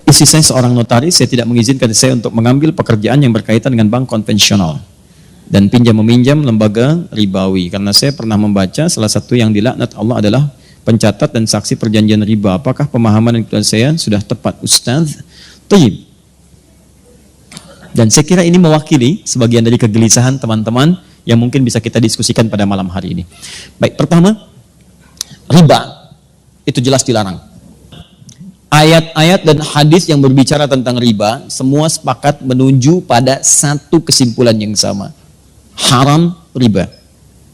Istri saya seorang notaris, saya tidak mengizinkan saya untuk mengambil pekerjaan yang berkaitan dengan bank konvensional dan pinjam-meminjam lembaga ribawi. Karena saya pernah membaca salah satu yang dilaknat Allah adalah pencatat dan saksi perjanjian riba. Apakah pemahaman yang saya sudah tepat, Ustaz? Tayyib. Dan saya kira ini mewakili sebagian dari kegelisahan teman-teman yang mungkin bisa kita diskusikan pada malam hari ini. Baik, pertama, riba itu jelas dilarang. Ayat-ayat dan hadis yang berbicara tentang riba semua sepakat menuju pada satu kesimpulan yang sama. Haram riba.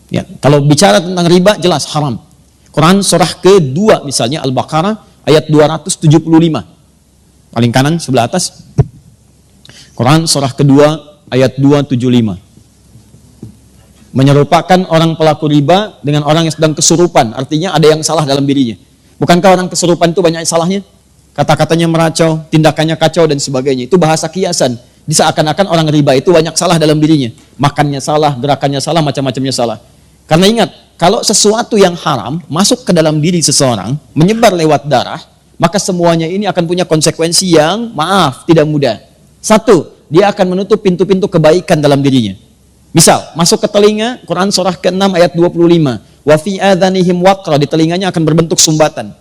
Ya, kalau bicara tentang riba jelas haram. Quran surah kedua misalnya Al-Baqarah ayat 275. Paling kanan sebelah atas. Quran surah kedua ayat 275. Menyerupakan orang pelaku riba dengan orang yang sedang kesurupan. Artinya ada yang salah dalam dirinya. Bukankah orang kesurupan itu banyak salahnya? Kata-katanya meracau, tindakannya kacau dan sebagainya. Itu bahasa kiasan. Seakan-akan orang riba itu banyak salah dalam dirinya. Makannya salah, gerakannya salah, macam-macamnya salah. Karena ingat, kalau sesuatu yang haram masuk ke dalam diri seseorang, menyebar lewat darah, maka semuanya ini akan punya konsekuensi yang, maaf, tidak mudah. Satu, dia akan menutup pintu-pintu kebaikan dalam dirinya. Misal, masuk ke telinga, Quran surah ke-6 ayat 25. Wa fi adhanihim waqra, di telinganya akan berbentuk sumbatan.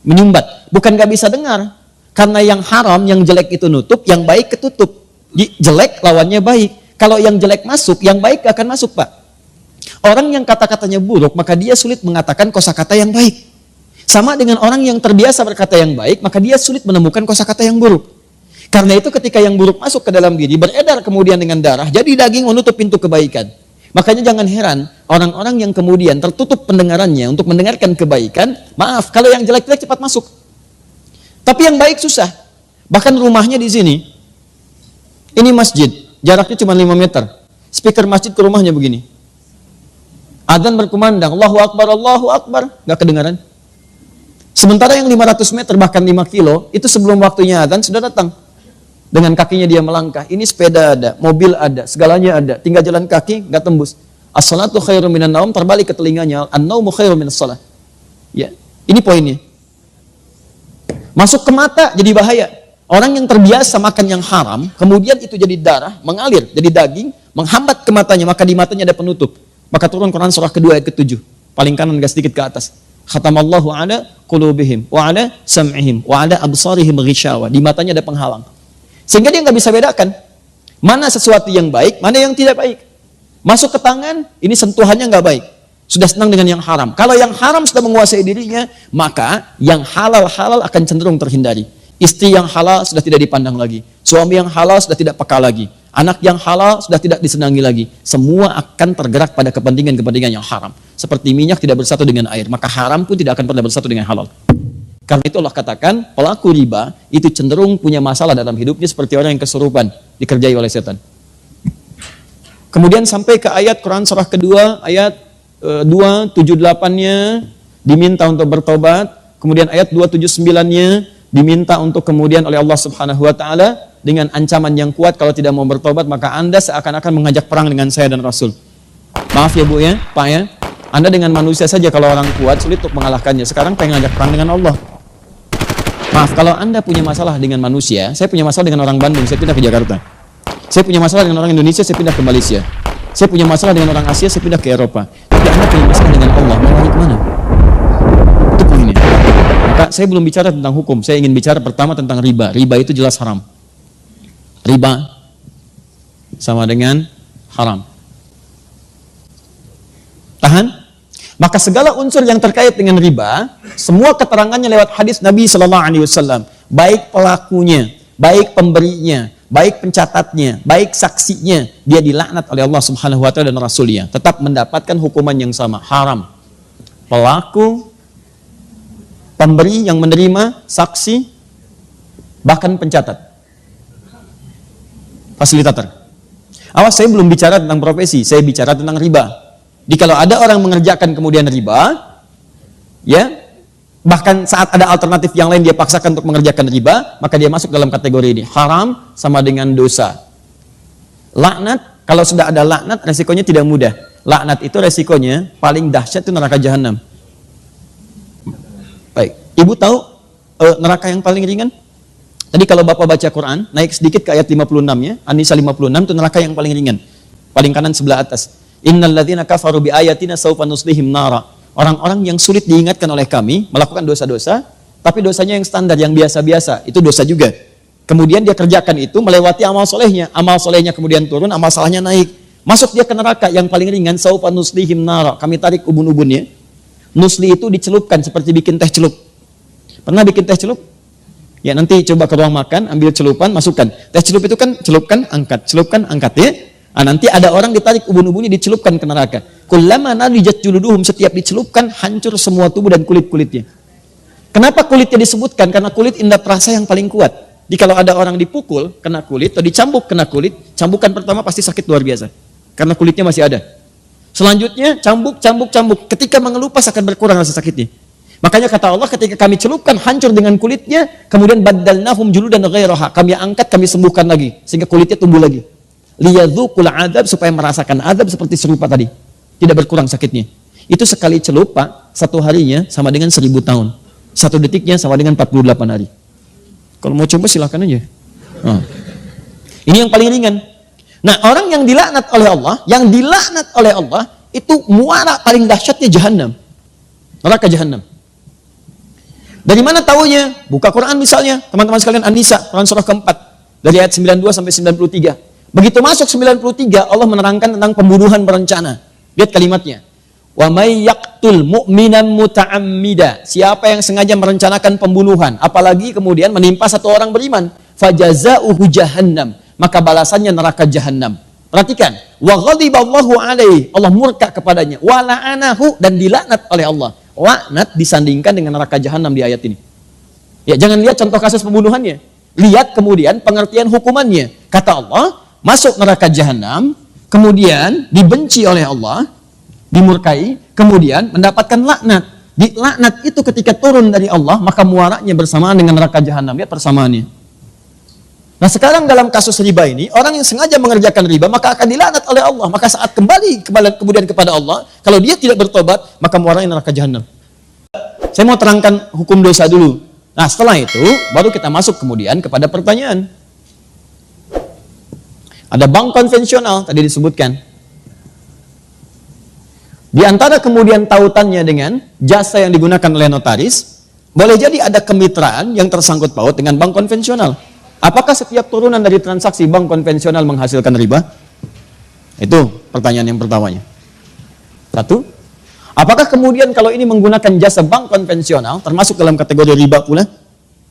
Menyumbat, bukan gak bisa dengar. Karena yang haram, yang jelek itu nutup, yang baik ketutup. Jelek lawannya baik. Kalau yang jelek masuk, yang baik akan masuk, Pak. Orang yang kata-katanya buruk, maka dia sulit mengatakan kosakata yang baik. Sama dengan orang yang terbiasa berkata yang baik, maka dia sulit menemukan kosakata yang buruk. Karena itu ketika yang buruk masuk ke dalam diri, beredar kemudian dengan darah, jadi daging menutup pintu kebaikan. Makanya jangan heran, orang-orang yang kemudian tertutup pendengarannya untuk mendengarkan kebaikan, maaf, kalau yang jelek-jelek cepat masuk. Tapi yang baik susah. Bahkan rumahnya di sini, ini masjid, jaraknya cuma 5 meter. Speaker masjid ke rumahnya begini. Adzan berkumandang, Allahu Akbar, gak kedengaran. Sementara yang 500 meter, bahkan 5 kilo, itu sebelum waktunya adzan sudah datang. Dengan kakinya dia melangkah. Ini sepeda ada, mobil ada, segalanya ada. Tinggal jalan kaki, nggak tembus. As-salatu khairum minan naum, terbalik ke telinganya. An-naumu khairum minas salah. Ya, ini poinnya. Masuk ke mata jadi bahaya. Orang yang terbiasa makan yang haram, kemudian itu jadi darah, mengalir, jadi daging, menghambat ke matanya, maka di matanya ada penutup. Maka turun Quran surah kedua ayat ke-7. Paling kanan agak sedikit ke atas. Khatamallahu ala qulubihim wa ala sam'ihim wa ala absarihim ghishawa. Di matanya ada penghalang. Sehingga dia nggak bisa bedakan mana sesuatu yang baik, mana yang tidak baik. Masuk ke tangan, ini sentuhannya nggak baik. Sudah senang dengan yang haram. Kalau yang haram sudah menguasai dirinya, maka yang halal-halal akan cenderung terhindari. Istri yang halal sudah tidak dipandang lagi. Suami yang halal sudah tidak peka lagi. Anak yang halal sudah tidak disenangi lagi. Semua akan tergerak pada kepentingan-kepentingan yang haram. Seperti minyak tidak bersatu dengan air, maka haram pun tidak akan pernah bersatu dengan halal. Karena itu Allah katakan, pelaku riba itu cenderung punya masalah dalam hidupnya seperti orang yang kesurupan, dikerjai oleh setan. Kemudian sampai ke ayat Quran surah kedua, ayat 278-nya diminta untuk bertobat. Kemudian ayat 279-nya diminta untuk kemudian oleh Allah Subhanahu wa taala dengan ancaman yang kuat, kalau tidak mau bertobat maka Anda seakan-akan mengajak perang dengan saya dan Rasul. Maaf ya Bu ya, Pak ya. Anda dengan manusia saja kalau orang kuat sulit untuk mengalahkannya. Sekarang pengen ngajak perang dengan Allah. Maaf, kalau Anda punya masalah dengan manusia, saya punya masalah dengan orang Bandung, saya pindah ke Jakarta. Saya punya masalah dengan orang Indonesia, saya pindah ke Malaysia. Saya punya masalah dengan orang Asia, saya pindah ke Eropa. Tapi Anda punya masalah dengan Allah, mau lari kemana? Itu poinnya. Maka saya belum bicara tentang hukum, saya ingin bicara pertama tentang riba. Riba itu jelas haram. Riba sama dengan haram. Tahan? Maka segala unsur yang terkait dengan riba, semua keterangannya lewat hadis Nabi SAW. Baik pelakunya, baik pemberinya, baik pencatatnya, baik saksinya, dia dilaknat oleh Allah Subhanahu wa taala dan Rasulnya. Tetap mendapatkan hukuman yang sama, haram. Pelaku, pemberi yang menerima, saksi, bahkan pencatat. Fasilitator. Awas, saya belum bicara tentang profesi, saya bicara tentang riba. Jadi kalau ada orang mengerjakan kemudian riba, ya, bahkan saat ada alternatif yang lain dia paksakan untuk mengerjakan riba, maka dia masuk dalam kategori ini. Haram sama dengan dosa. Laknat, kalau sudah ada laknat, resikonya tidak mudah. Laknat itu resikonya paling dahsyat itu neraka jahanam. Baik, Ibu tahu neraka yang paling ringan? Tadi kalau Bapak baca Quran, naik sedikit ke ayat 56-nya, An-Nisa 56 itu neraka yang paling ringan. Paling kanan sebelah atas. Innal ladzina kafaru bi ayatina sawfa nuslihim nara. Orang-orang yang sulit diingatkan oleh kami melakukan dosa-dosa, tapi dosanya yang standar, yang biasa-biasa, itu dosa juga. Kemudian dia kerjakan itu melewati amal solehnya kemudian turun, amal salahnya naik. Masuk dia ke neraka yang paling ringan, sawfa nuslihim nara. Kami tarik ubun-ubunnya. Nusli itu dicelupkan seperti bikin teh celup. Pernah bikin teh celup? Ya nanti coba ke ruang makan, ambil celupan, masukkan. Teh celup itu kan celupkan, angkat ya. Nah, nanti ada orang ditarik ubun-ubunnya dicelupkan ke neraka. Kullama nadijat juluduhum, setiap dicelupkan hancur semua tubuh dan kulit-kulitnya. Kenapa kulitnya disebutkan? Karena kulit indera perasa yang paling kuat. Jadi kalau ada orang dipukul kena kulit atau dicambuk kena kulit, cambukan pertama pasti sakit luar biasa. Karena kulitnya masih ada. Selanjutnya cambuk. Ketika mengelupas akan berkurang rasa sakitnya. Makanya kata Allah, ketika kami celupkan hancur dengan kulitnya, kemudian baddalnahum juludan ghairaha, kami angkat, kami sembuhkan lagi sehingga kulitnya tumbuh lagi. Liyadzuqul adzab, supaya merasakan azab seperti serupa tadi. Tidak berkurang sakitnya. Itu sekali celup, Pak, satu harinya sama dengan 1000 tahun. Satu detiknya sama dengan 48 hari. Kalau mau coba silakan aja. Ini yang paling ringan. Nah, orang yang dilaknat oleh Allah, itu muara paling dahsyatnya jahanam. Neraka jahanam. Dari mana taunya? Buka Quran misalnya, teman-teman sekalian, An-Nisa, Quran surah keempat, dari ayat 92 sampai 93. Begitu masuk 93, Allah menerangkan tentang pembunuhan berencana. Lihat kalimatnya. Wa may yaqtul mu'minan muta'ammida. Siapa yang sengaja merencanakan pembunuhan, apalagi kemudian menimpa satu orang beriman, fajaza'uhu jahannam, maka balasannya neraka jahanam. Perhatikan, wa ghadiballahu alaihi, Allah murka kepadanya, wa la'anahu, dan dilaknat oleh Allah. Laknat disandingkan dengan neraka jahanam di ayat ini. Ya, jangan lihat contoh kasus pembunuhannya. Lihat kemudian pengertian hukumannya. Kata Allah, masuk neraka jahanam, kemudian dibenci oleh Allah, dimurkai, kemudian mendapatkan laknat. Di laknat itu ketika turun dari Allah, maka muaranya bersamaan dengan neraka jahanam. Lihat persamaannya. Nah, sekarang dalam kasus riba ini, orang yang sengaja mengerjakan riba, maka akan dilaknat oleh Allah. Maka saat kembali kemudian kepada Allah, kalau dia tidak bertobat, maka muaranya neraka jahanam. Saya mau terangkan hukum dosa dulu. Nah, setelah itu, baru kita masuk kemudian kepada pertanyaan. Ada bank konvensional, tadi disebutkan. Di antara kemudian tautannya dengan jasa yang digunakan oleh notaris, boleh jadi ada kemitraan yang tersangkut paut dengan bank konvensional. Apakah setiap turunan dari transaksi bank konvensional menghasilkan riba? Itu pertanyaan yang pertamanya. Satu, apakah kemudian kalau ini menggunakan jasa bank konvensional termasuk dalam kategori riba pula?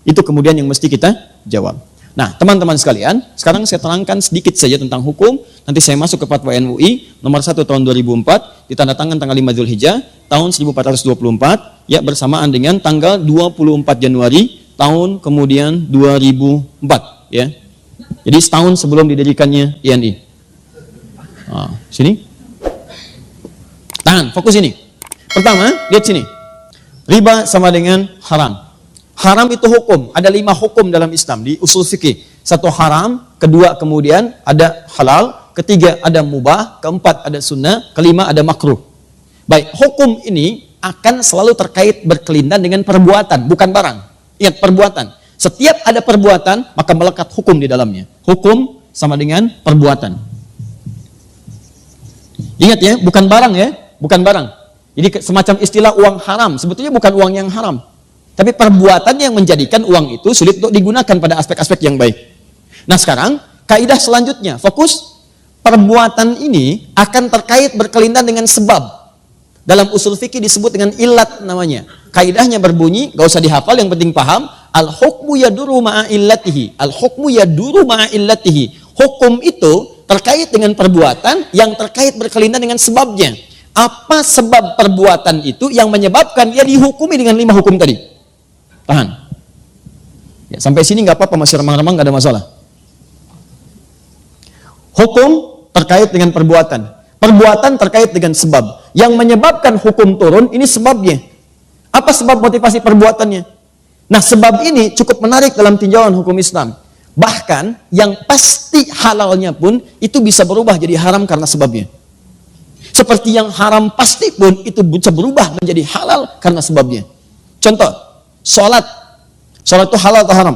Itu kemudian yang mesti kita jawab. Nah, teman-teman sekalian, sekarang saya terangkan sedikit saja tentang hukum. Nanti saya masuk ke Fatwa MUI nomor 1 tahun 2004, ditandatangan tanggal 5 Dzulhijjah tahun 1424, ya, bersamaan dengan tanggal 24 Januari tahun kemudian 2004, ya. Jadi setahun sebelum didirikannya INI. Nah, sini. Tahan, fokus ini. Pertama, lihat sini. Riba sama dengan haram. Haram itu hukum. Ada 5 hukum dalam Islam di usul fikih. 1 haram, kedua kemudian ada halal, ketiga ada mubah, keempat ada sunnah, kelima ada makruh. Baik, hukum ini akan selalu terkait berkelindan dengan perbuatan, bukan barang. Ingat, perbuatan. Setiap ada perbuatan, maka melekat hukum di dalamnya. Hukum sama dengan perbuatan. Ingat ya, bukan barang ya, bukan barang. Jadi semacam istilah uang haram, sebetulnya bukan uang yang haram. Tapi perbuatan yang menjadikan uang itu sulit untuk digunakan pada aspek-aspek yang baik. Nah sekarang, kaidah selanjutnya, fokus. Perbuatan ini akan terkait berkelindan dengan sebab. Dalam usul fikih disebut dengan ilat namanya. Kaidahnya berbunyi, gak usah dihafal, yang penting paham. Al-hukmu yaduru ma'a illatihi. Al-hukmu yaduru ma'a illatihi. Hukum itu terkait dengan perbuatan yang terkait berkelindan dengan sebabnya. Apa sebab perbuatan itu yang menyebabkan dia dihukumi dengan 5 hukum tadi? Tahan. Ya, sampai sini nggak apa-apa, masih remang-remang, nggak ada masalah. Hukum terkait dengan perbuatan. Perbuatan terkait dengan sebab. Yang menyebabkan hukum turun, ini sebabnya. Apa sebab motivasi perbuatannya? Nah, sebab ini cukup menarik dalam tinjauan hukum Islam. Bahkan, yang pasti halalnya pun, itu bisa berubah jadi haram karena sebabnya. Seperti yang haram pasti pun, itu bisa berubah menjadi halal karena sebabnya. Contoh, sholat. Sholat itu halal atau haram?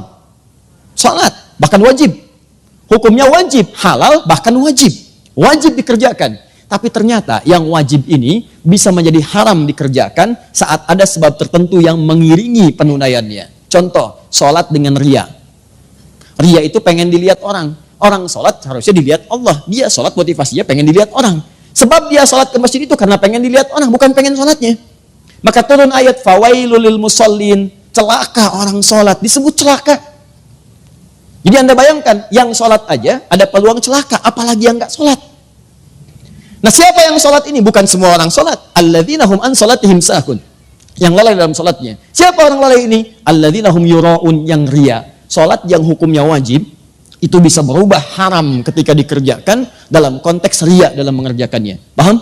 salat, bahkan wajib. Hukumnya wajib, halal, bahkan wajib. Wajib dikerjakan. Tapi ternyata yang wajib ini bisa menjadi haram dikerjakan saat ada sebab tertentu yang mengiringi penunaiannya. Contoh, salat dengan riya. Riya itu pengen dilihat orang. Orang salat harusnya dilihat Allah. Dia salat motivasinya pengen dilihat orang. Sebab dia salat ke masjid itu karena pengen dilihat orang, bukan pengen salatnya. Maka turun ayat fawailul lil musallin, celaka orang salat, disebut celaka. Jadi Anda bayangkan, yang sholat aja ada peluang celaka, apalagi yang nggak sholat. Nah, siapa yang sholat ini? Bukan semua orang sholat. Alladzina hum an sholatihim sahun. Yang lalai dalam sholatnya. Siapa orang lalai ini? Alladzina hum yura'un, yang ria. Sholat yang hukumnya wajib, itu bisa berubah haram ketika dikerjakan dalam konteks ria dalam mengerjakannya. Paham?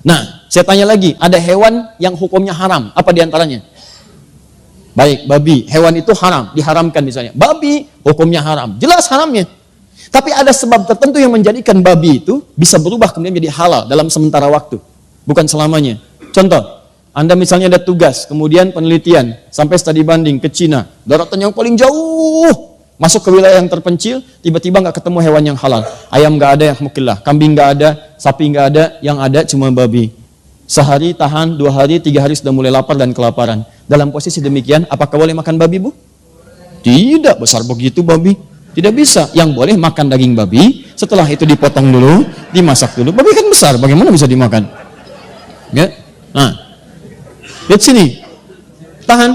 Nah, saya tanya lagi, ada hewan yang hukumnya haram. Apa diantaranya? Baik, babi, hewan itu haram, diharamkan misalnya. Babi, hukumnya haram, jelas haramnya. Tapi ada sebab tertentu yang menjadikan babi itu bisa berubah kemudian menjadi halal dalam sementara waktu. Bukan selamanya. Contoh, Anda misalnya ada tugas, kemudian penelitian, sampai studi banding ke Cina, daratan yang paling jauh, masuk ke wilayah yang terpencil, tiba-tiba nggak ketemu hewan yang halal. Ayam nggak ada, yang mukillah, kambing nggak ada, sapi nggak ada, yang ada cuma babi. Sehari tahan, 2 hari, 3 hari sudah mulai lapar dan kelaparan. Dalam posisi demikian, apakah boleh makan babi, Bu? Tidak, besar begitu babi. Tidak bisa. Yang boleh makan daging babi, setelah itu dipotong dulu, dimasak dulu. Babi kan besar, bagaimana bisa dimakan? Ya? Nah, lihat sini. Tahan.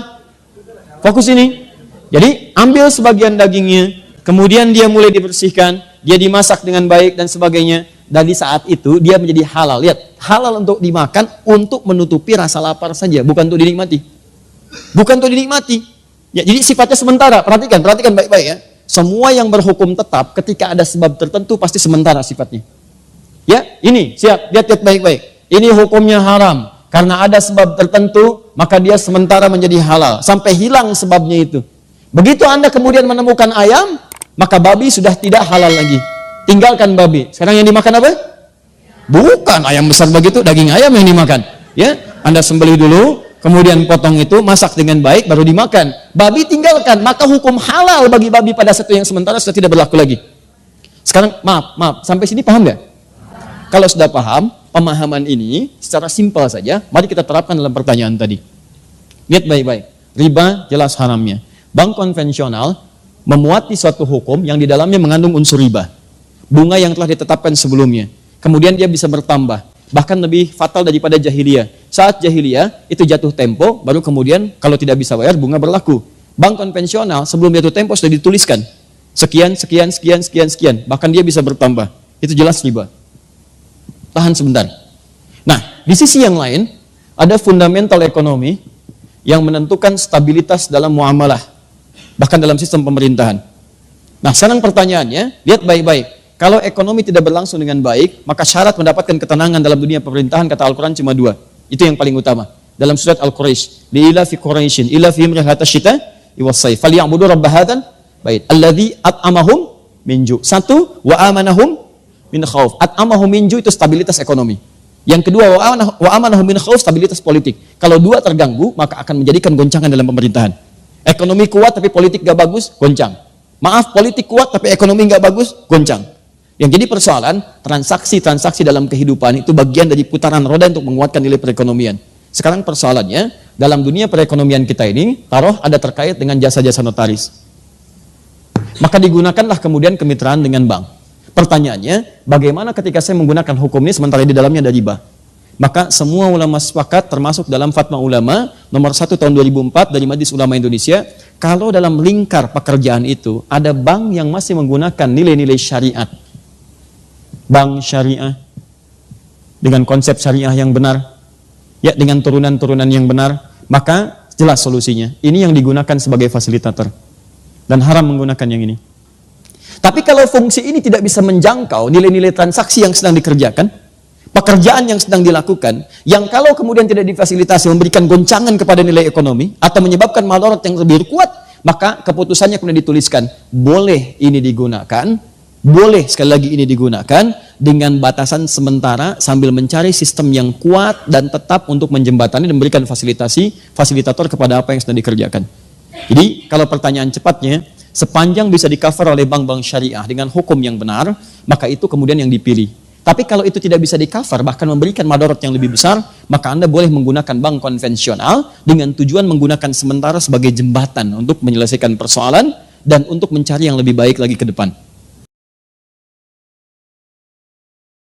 Fokus ini. Jadi, ambil sebagian dagingnya, kemudian dia mulai dibersihkan, dia dimasak dengan baik dan sebagainya. Dari saat itu dia menjadi halal. Lihat, halal untuk dimakan untuk menutupi rasa lapar saja, bukan untuk dinikmati. Bukan untuk dinikmati. Ya, jadi sifatnya sementara. Perhatikan baik-baik ya. Semua yang berhukum tetap ketika ada sebab tertentu pasti sementara sifatnya. Ya, ini siap, lihat baik-baik. Ini hukumnya haram karena ada sebab tertentu, maka dia sementara menjadi halal sampai hilang sebabnya itu. Begitu Anda kemudian menemukan ayam, maka babi sudah tidak halal lagi. Tinggalkan babi. Sekarang yang dimakan apa? Bukan ayam besar begitu, daging ayam yang dimakan. Ya, Anda sembelih dulu, kemudian potong itu, masak dengan baik, baru dimakan. Babi tinggalkan, maka hukum halal bagi babi pada satu yang sementara sudah tidak berlaku lagi. Sekarang, maaf, sampai sini paham nggak? Kalau sudah paham, pemahaman ini secara simpel saja, mari kita terapkan dalam pertanyaan tadi. Lihat baik-baik, riba jelas haramnya. Bank konvensional memuati suatu hukum yang di dalamnya mengandung unsur riba. Bunga yang telah ditetapkan sebelumnya. Kemudian dia bisa bertambah. Bahkan lebih fatal daripada jahiliyah. Saat jahiliyah, itu jatuh tempo, baru kemudian kalau tidak bisa bayar, bunga berlaku. Bank konvensional, sebelum jatuh tempo sudah dituliskan. Sekian. Bahkan dia bisa bertambah. Itu jelas riba. Tahan sebentar. Nah, di sisi yang lain, ada fundamental ekonomi yang menentukan stabilitas dalam muamalah. Bahkan dalam sistem pemerintahan. Nah, sekarang pertanyaannya, lihat baik-baik. Kalau ekonomi tidak berlangsung dengan baik, maka syarat mendapatkan ketenangan dalam dunia pemerintahan, kata Al-Quran cuma 2. Itu yang paling utama. Dalam surat Al-Quraisy, li'ila fi Quraisyin, ila fihim rihlata syita iwas-sayf, falyabudu rabb hadzal bait, alladzi at'amahum min ju'. 1, wa amanahum min khauf. At'amahum min ju' itu stabilitas ekonomi. Yang kedua, wa amanahum min khauf, stabilitas politik. Kalau 2 terganggu, maka akan menjadikan goncangan dalam pemerintahan. Ekonomi kuat tapi politik gak bagus, goncang. Maaf, politik kuat tapi ekonomi gak bagus, goncang. Yang jadi persoalan, transaksi-transaksi dalam kehidupan itu bagian dari putaran roda untuk menguatkan nilai perekonomian. Sekarang persoalannya, dalam dunia perekonomian kita ini, taruh ada terkait dengan jasa-jasa notaris. Maka digunakanlah kemudian kemitraan dengan bank. Pertanyaannya, bagaimana ketika saya menggunakan hukum ini sementara di dalamnya ada riba? Maka semua ulama sepakat, termasuk dalam Fatwa Ulama nomor 1 tahun 2004 dari Majelis Ulama Indonesia, kalau dalam lingkar pekerjaan itu ada bank yang masih menggunakan nilai-nilai syariat, bank syariah dengan konsep syariah yang benar, ya, dengan turunan-turunan yang benar, maka jelas solusinya. Ini yang digunakan sebagai fasilitator dan haram menggunakan yang ini. Tapi kalau fungsi ini tidak bisa menjangkau nilai-nilai transaksi yang sedang dikerjakan, pekerjaan yang sedang dilakukan, yang kalau kemudian tidak difasilitasi memberikan goncangan kepada nilai ekonomi atau menyebabkan madarat yang lebih kuat, maka keputusannya kemudian dituliskan, boleh ini digunakan, boleh sekali lagi ini digunakan dengan batasan sementara sambil mencari sistem yang kuat dan tetap untuk menjembatani dan memberikan fasilitator kepada apa yang sedang dikerjakan. Jadi kalau pertanyaan cepatnya, sepanjang bisa di-cover oleh bank-bank syariah dengan hukum yang benar, maka itu kemudian yang dipilih. Tapi kalau itu tidak bisa di-cover, bahkan memberikan madarat yang lebih besar, maka Anda boleh menggunakan bank konvensional dengan tujuan menggunakan sementara sebagai jembatan untuk menyelesaikan persoalan dan untuk mencari yang lebih baik lagi ke depan.